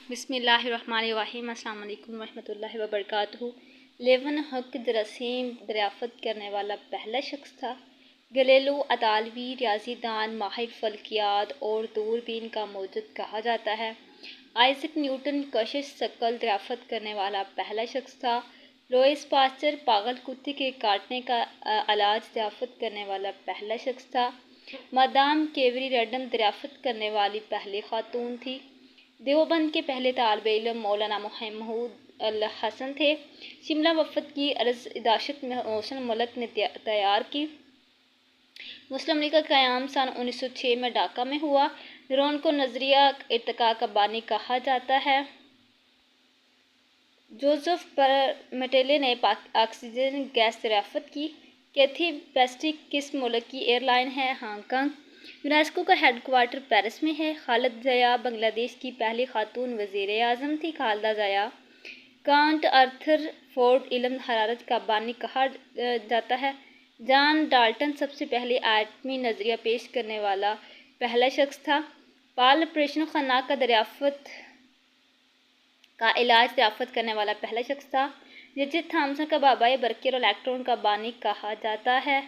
بسم اللہ الرحمن الرحیم۔ السلام علیکم ورحمۃ اللہ وبرکاتہ۔ لیون حق جراثیم دریافت کرنے والا پہلا شخص تھا۔ گلیلو اطالوی ریاضی دان، ماہر فلکیات اور دوربین کا موجد کہا جاتا ہے۔ آئزیک نیوٹن کشش ثقل دریافت کرنے والا پہلا شخص تھا۔ لوئس پاسچر پاگل کتے کے کاٹنے کا علاج دریافت کرنے والا پہلا شخص تھا۔ مادام کیوری ریڈم دریافت کرنے والی پہلی خاتون تھی۔ دیوبند کے پہلے طالب علم مولانا محمود الحسن تھے۔ شملہ وفد کی عرض داشت محسن ملک نے تیار کی۔ مسلم لیگ کا قیام سن 1906 میں ڈھاکہ میں ہوا۔ نیورون کو نظریہ ارتقاء کا بانی کہا جاتا ہے۔ جوزف پرمیٹیلے نے آکسیجن گیس دریافت کی۔ کیتھی پیسٹک کس ملک کی ایئر لائن ہے؟ Hong Kong. یونیسکو کا ہیڈ کوارٹر پیرس میں ہے۔ خالد ضیاء بنگلہ دیش کی پہلی خاتون وزیر اعظم تھی۔ Khaleda Zia Kant Arthur Ford علم حرارت کا بانی کہا جاتا ہے۔ جان ڈالٹن سب سے پہلے ایٹمی نظریہ پیش کرنے والا پہلا شخص تھا۔ پال آپریشن خناق کا علاج دریافت کرنے والا پہلا شخص تھا۔ رچرڈ تھامسن کا بابائے برقی اور الیکٹرون کا بانی کہا جاتا ہے۔